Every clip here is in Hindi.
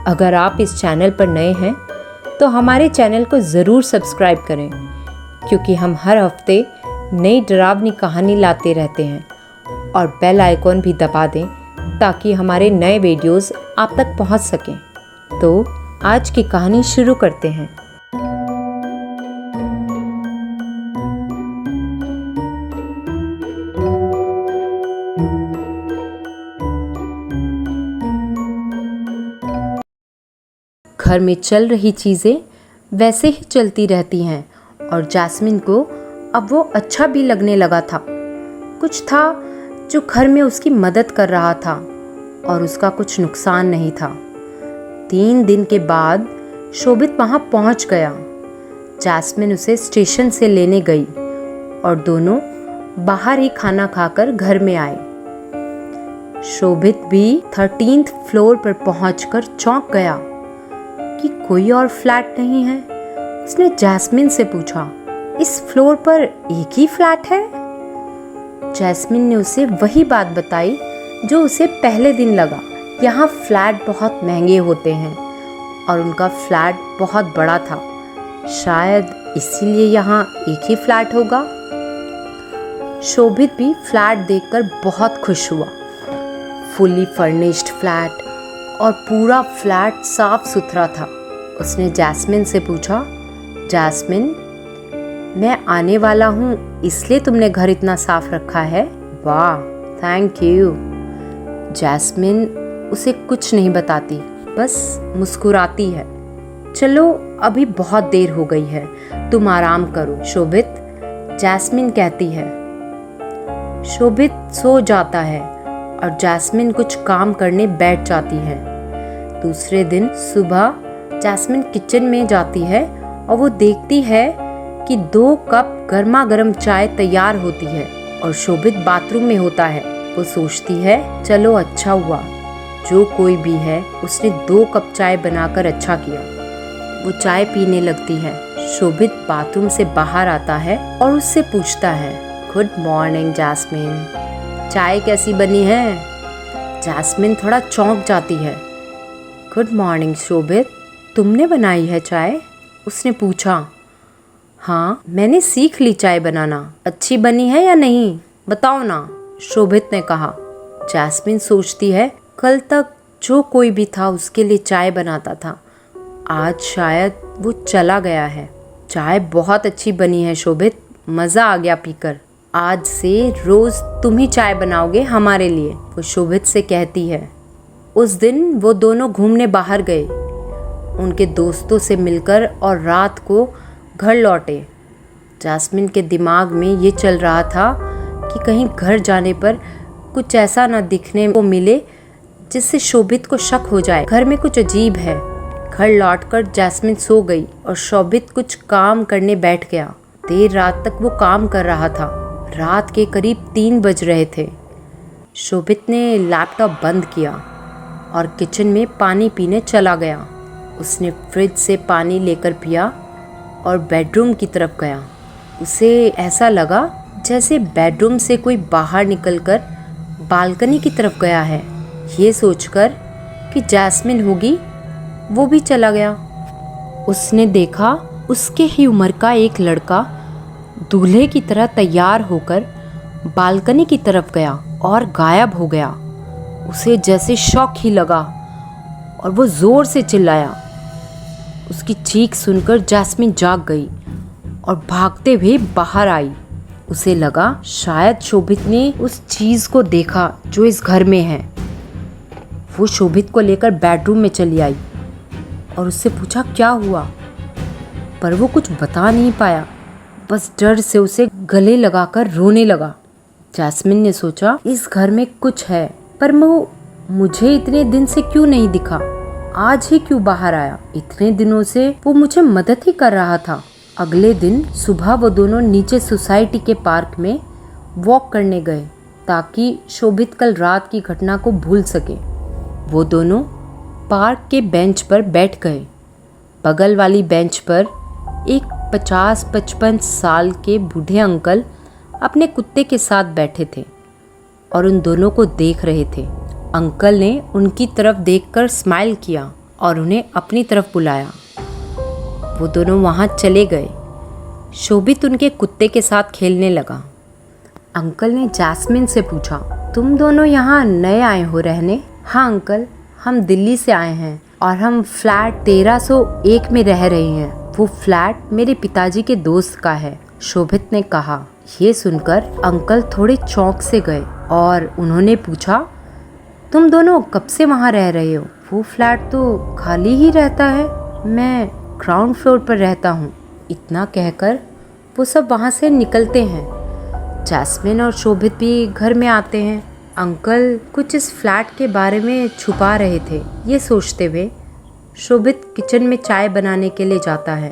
अगर आप इस चैनल पर नए हैं तो हमारे चैनल को ज़रूर सब्सक्राइब करें, क्योंकि हम हर हफ्ते नई डरावनी कहानी लाते रहते हैं। और बेल आइकॉन भी दबा दें ताकि हमारे नए वीडियोस आप तक पहुंच सकें। तो आज की कहानी शुरू करते हैं। घर में चल रही चीज़ें वैसे ही चलती रहती हैं और जैस्मिन को अब वो अच्छा भी लगने लगा था। कुछ था जो घर में उसकी मदद कर रहा था और उसका कुछ नुकसान नहीं था। 3 दिन के बाद शोभित वहाँ पहुँच गया। जैस्मिन उसे स्टेशन से लेने गई और दोनों बाहर ही खाना खाकर घर में आए। शोभित भी 13th फ्लोर पर पहुँचकर चौंक गया कि कोई और फ्लैट नहीं है। उसने जैस्मिन से पूछा, इस फ्लोर पर एक ही फ्लैट है? जैस्मिन ने उसे वही बात बताई जो उसे पहले दिन लगा। यहाँ फ्लैट बहुत महंगे होते हैं और उनका फ्लैट बहुत बड़ा था, शायद इसीलिए यहाँ एक ही फ्लैट होगा। शोभित भी फ्लैट देखकर बहुत खुश हुआ। फुली फर्निश्ड फ्लैट और पूरा फ्लैट साफ सुथरा था। उसने जैस्मिन से पूछा, जैस्मिन, मैं आने वाला हूँ इसलिए तुमने घर इतना साफ रखा है? वाह, थैंक यू। जैस्मिन उसे कुछ नहीं बताती, बस मुस्कुराती है। चलो अभी बहुत देर हो गई है, तुम आराम करो शोभित, जैस्मिन कहती है। शोभित सो जाता है और जैस्मिन कुछ काम करने बैठ जाती है। दूसरे दिन सुबह जैस्मिन किचन में जाती है और वो देखती है कि 2 कप गर्मा गर्म चाय तैयार होती है और शोभित बाथरूम में होता है। वो सोचती है, चलो अच्छा हुआ, जो कोई भी है उसने 2 कप चाय बनाकर अच्छा किया। वो चाय पीने लगती है। शोभित बाथरूम से बाहर आता है और उससे पूछता है, गुड मॉर्निंग जैस्मिन, चाय कैसी बनी है? जैस्मिन थोड़ा चौंक जाती है। गुड मॉर्निंग शोभित, तुमने बनाई है चाय? उसने पूछा। हाँ, मैंने सीख ली चाय बनाना। अच्छी बनी है या नहीं, बताओ ना, शोभित ने कहा। जैस्मिन सोचती है, कल तक जो कोई भी था उसके लिए चाय बनाता था, आज शायद वो चला गया है। चाय बहुत अच्छी बनी है शोभित, मज़ा आ गया पीकर। आज से रोज़ तुम ही चाय बनाओगे हमारे लिए, वो शोभित से कहती है। उस दिन वो दोनों घूमने बाहर गए, उनके दोस्तों से मिलकर, और रात को घर लौटे। जैस्मिन के दिमाग में ये चल रहा था कि कहीं घर जाने पर कुछ ऐसा ना दिखने को मिले जिससे शोभित को शक हो जाए। घर में कुछ अजीब है। घर लौटकर जैस्मिन सो गई और शोभित कुछ काम करने बैठ गया। देर रात तक वो काम कर रहा था। रात के करीब 3 बज रहे थे। शोभित ने लैपटॉप बंद किया और किचन में पानी पीने चला गया। उसने फ्रिज से पानी लेकर पिया और बेडरूम की तरफ गया। उसे ऐसा लगा जैसे बेडरूम से कोई बाहर निकलकर बालकनी की तरफ गया है। ये सोचकर कि जैस्मिन होगी, वो भी चला गया। उसने देखा उसके ही उम्र का एक लड़का दूल्हे की तरह तैयार होकर बालकनी की तरफ गया और गायब हो गया। उसे जैसे शॉक ही लगा और वो ज़ोर से चिल्लाया। उसकी चीख सुनकर जैस्मिन जाग गई और भागते हुए बाहर आई। उसे लगा शायद शोभित ने उस चीज़ को देखा जो इस घर में है। वो शोभित को लेकर बेडरूम में चली आई और उससे पूछा क्या हुआ, पर वो कुछ बता नहीं पाया, बस डर से उसे गले लगाकर रोने लगा। जैस्मिन ने सोचा, इस घर में कुछ है, पर वो मुझे इतने दिन से क्यों नहीं दिखा, आज ही क्यों बाहर आया? इतने दिनों से वो मुझे मदद ही कर रहा था। अगले दिन सुबह वो दोनों नीचे सोसाइटी के पार्क में वॉक करने गए ताकि शोभित कल रात की घटना को भूल सके। वो दोनों पार्क के बेंच पर बैठ गए। बगल वाली बेंच पर एक 50-55 साल के बूढ़े अंकल अपने कुत्ते के साथ बैठे थे और उन दोनों को देख रहे थे। अंकल ने उनकी तरफ देखकर स्माइल किया और उन्हें अपनी तरफ बुलाया। वो दोनों वहाँ चले गए। शोभित उनके कुत्ते के साथ खेलने लगा। अंकल ने जैस्मिन से पूछा, तुम दोनों यहाँ नए आए हो रहने? हाँ अंकल, हम दिल्ली से आए हैं और हम फ्लैट 1301 में रह रहे हैं। वो फ्लैट मेरे पिताजी के दोस्त का है, शोभित ने कहा। ये सुनकर अंकल थोड़े चौंक से गए और उन्होंने पूछा, तुम दोनों कब से वहाँ रह रहे हो? वो फ्लैट तो खाली ही रहता है। मैं ग्राउंड फ्लोर पर रहता हूँ। इतना कहकर वो सब वहाँ से निकलते हैं। जैस्मिन और शोभित भी घर में आते हैं। अंकल कुछ इस फ्लैट के बारे में छुपा रहे थे। ये सोचते हुए शोभित किचन में चाय बनाने के लिए जाता है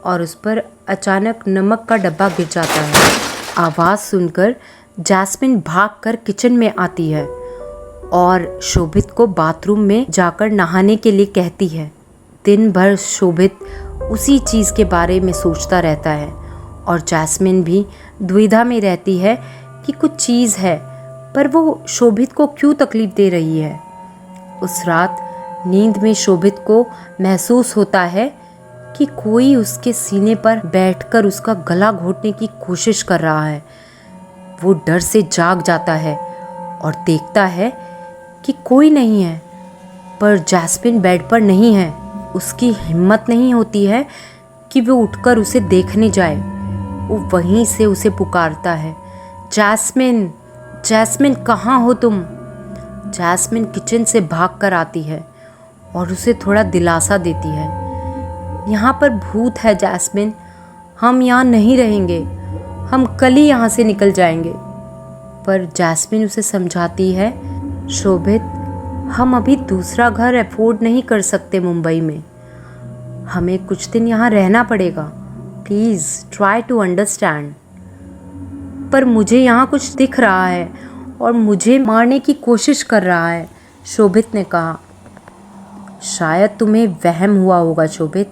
और उस पर अचानक नमक का डब्बा गिर जाता है। आवाज़ सुनकर जैस्मिन भागकर किचन में आती है और शोभित को बाथरूम में जाकर नहाने के लिए कहती है। दिन भर शोभित उसी चीज़ के बारे में सोचता रहता है और जैस्मिन भी दुविधा में रहती है कि कुछ चीज़ है, पर वो शोभित को क्यों तकलीफ़ दे रही है। उस रात नींद में शोभित को महसूस होता है कि कोई उसके सीने पर बैठकर उसका गला घोटने की कोशिश कर रहा है। वो डर से जाग जाता है और देखता है कि कोई नहीं है, पर जैस्मिन बेड पर नहीं है। उसकी हिम्मत नहीं होती है कि वो उठकर उसे देखने जाए। वो वहीं से उसे पुकारता है, जैस्मिन, जैस्मिन कहाँ हो तुम? जैस्मिन किचन से भागकर आती है और उसे थोड़ा दिलासा देती है। यहाँ पर भूत है जैस्मिन, हम यहाँ नहीं रहेंगे, हम कल ही यहाँ से निकल जाएंगे। पर जैस्मिन उसे समझाती है, शोभित, हम अभी दूसरा घर अफोर्ड नहीं कर सकते मुंबई में। हमें कुछ दिन यहाँ रहना पड़ेगा। Please try to understand. पर मुझे यहाँ कुछ दिख रहा है और मुझे मारने की कोशिश कर रहा है, शोभित ने कहा। शायद तुम्हें वहम हुआ होगा शोभित।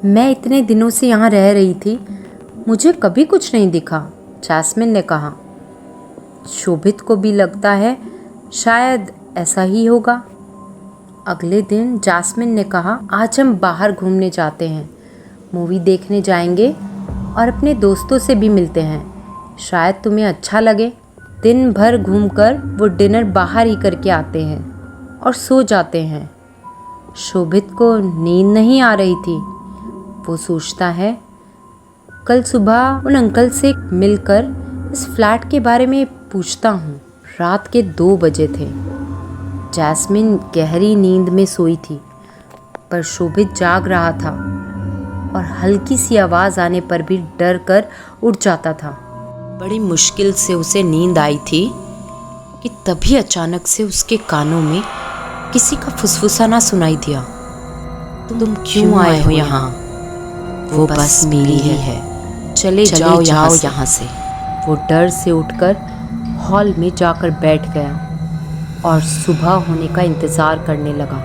मैं इतने दिनों से यहाँ रह रही थी, मुझे कभी कुछ नहीं दिखा, जैस्मिन ने कहा। शोभित को भी लगता है शायद ऐसा ही होगा। अगले दिन जैस्मिन ने कहा, आज हम बाहर घूमने जाते हैं, मूवी देखने जाएंगे और अपने दोस्तों से भी मिलते हैं, शायद तुम्हें अच्छा लगे। दिन भर घूमकर वो डिनर बाहर ही करके आते हैं और सो जाते हैं। शोभित को नींद नहीं आ रही थी। वो सोचता है, कल सुबह उन अंकल से मिलकर इस फ्लैट के बारे में पूछता हूँ। रात के 2 बजे थे। जैस्मिन गहरी नींद में सोई थी, पर शोभित जाग रहा था और हल्की सी आवाज़ आने पर भी डर कर उठ जाता था। बड़ी मुश्किल से उसे नींद आई थी कि तभी अचानक से उसके कानों में किसी का फुसफुसाना सुनाई दिया। तुम क्यों आए हो यहाँ? वो बस मेरी ही है, चले जाओ यहाँ से। वो डर से उठकर हॉल में जाकर बैठ गया और सुबह होने का इंतज़ार करने लगा।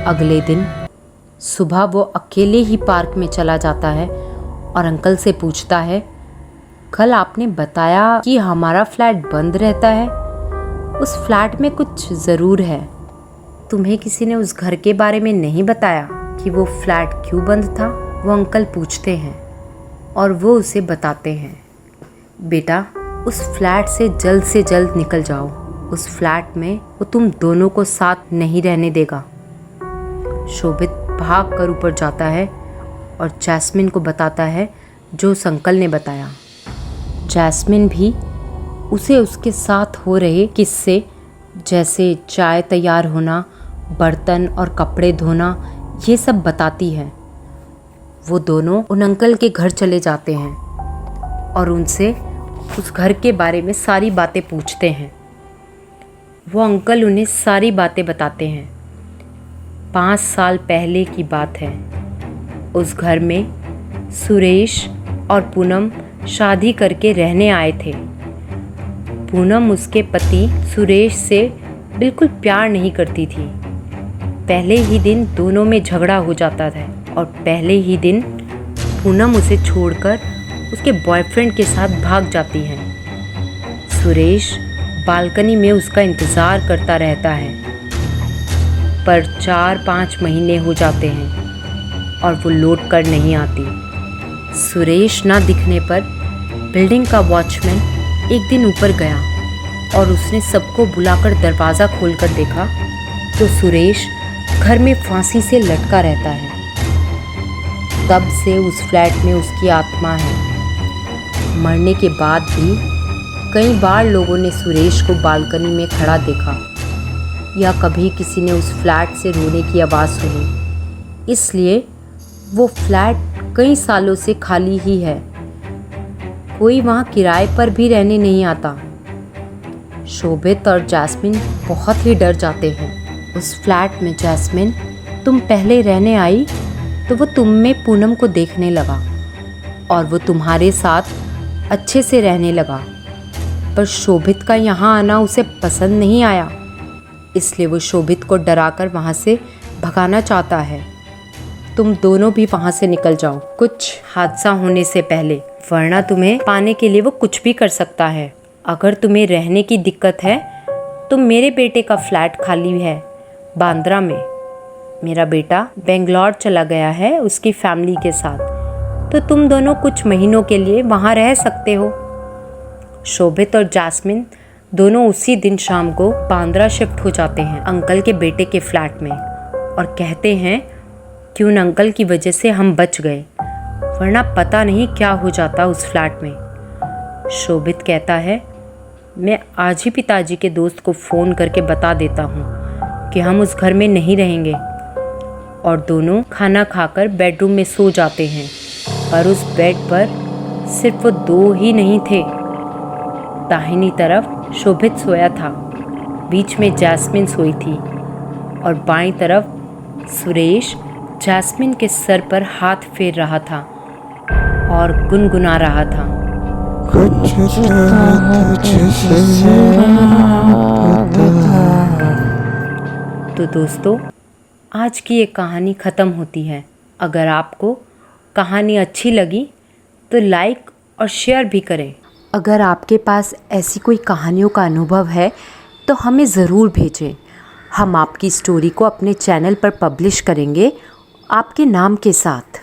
अगले दिन सुबह वो अकेले ही पार्क में चला जाता है और अंकल से पूछता है, कल आपने बताया कि हमारा फ्लैट बंद रहता है। उस फ्लैट में कुछ ज़रूर है। तुम्हें किसी ने उस घर के बारे में नहीं बताया कि वो फ्लैट क्यों बंद था? वो अंकल पूछते हैं और वो उसे बताते हैं, बेटा उस फ्लैट से जल्द निकल जाओ। उस फ्लैट में वो तुम दोनों को साथ नहीं रहने देगा। शोभित भाग कर ऊपर जाता है और जैस्मिन को बताता है जो उस अंकल ने बताया। जैस्मिन भी उसे उसके साथ हो रहे किस्से, जैसे चाय तैयार होना, बर्तन और कपड़े धोना, ये सब बताती है। वो दोनों उन अंकल के घर चले जाते हैं और उनसे उस घर के बारे में सारी बातें पूछते हैं। वो अंकल उन्हें सारी बातें बताते हैं। 5 साल पहले की बात है। उस घर में सुरेश और पूनम शादी करके रहने आए थे। पूनम उसके पति सुरेश से बिल्कुल प्यार नहीं करती थी। पहले ही दिन दोनों में झगड़ा हो जाता था और पहले ही दिन पूनम उसे छोड़कर उसके बॉयफ्रेंड के साथ भाग जाती है। सुरेश बालकनी में उसका इंतज़ार करता रहता है। पर 4-5 महीने हो जाते हैं और वो लौट कर नहीं आती। सुरेश ना दिखने पर बिल्डिंग का वॉचमैन एक दिन ऊपर गया और उसने सबको बुलाकर दरवाज़ा खोलकर देखा तो सुरेश घर में फांसी से लटका रहता है। तब से उस फ्लैट में उसकी आत्मा है। मरने के बाद भी कई बार लोगों ने सुरेश को बालकनी में खड़ा देखा या कभी किसी ने उस फ्लैट से रोने की आवाज़ सुनी। इसलिए वो फ्लैट कई सालों से खाली ही है। कोई वहाँ किराए पर भी रहने नहीं आता। शोभित और जैस्मिन बहुत ही डर जाते हैं। उस फ्लैट में जैस्मिन तुम पहले रहने आई तो वो तुम में पूनम को देखने लगा और वो तुम्हारे साथ अच्छे से रहने लगा, पर शोभित का यहाँ आना उसे पसंद नहीं आया, इसलिए वो शोभित को डराकर वहाँ से भगाना चाहता है। तुम दोनों भी वहाँ से निकल जाओ कुछ हादसा होने से पहले, वरना तुम्हें पाने के लिए वो कुछ भी कर सकता है। अगर तुम्हें रहने की दिक्कत है तो मेरे बेटे का फ्लैट खाली है बांद्रा में। मेरा बेटा बेंगलोर चला गया है उसकी फैमिली के साथ, तो तुम दोनों कुछ महीनों के लिए वहाँ रह सकते हो। शोभित और जैस्मिन दोनों उसी दिन शाम को बांद्रा शिफ्ट हो जाते हैं अंकल के बेटे के फ्लैट में और कहते हैं कि उन अंकल की वजह से हम बच गए, वरना पता नहीं क्या हो जाता उस फ्लैट में। शोभित कहता है मैं आज ही पिताजी के दोस्त को फ़ोन करके बता देता हूँ कि हम उस घर में नहीं रहेंगे, और दोनों खाना खाकर बेडरूम में सो जाते हैं। पर उस बेड पर सिर्फ वो दो ही नहीं थे। दाहिनी तरफ शोभित सोया था, बीच में जैस्मिन सोई थी और बाईं तरफ सुरेश जैस्मिन के सर पर हाथ फेर रहा था और गुनगुना रहा था। तो दोस्तों, आज की ये कहानी ख़त्म होती है। अगर आपको कहानी अच्छी लगी तो लाइक और शेयर भी करें। अगर आपके पास ऐसी कोई कहानियों का अनुभव है तो हमें ज़रूर भेजें। हम आपकी स्टोरी को अपने चैनल पर पब्लिश करेंगे आपके नाम के साथ।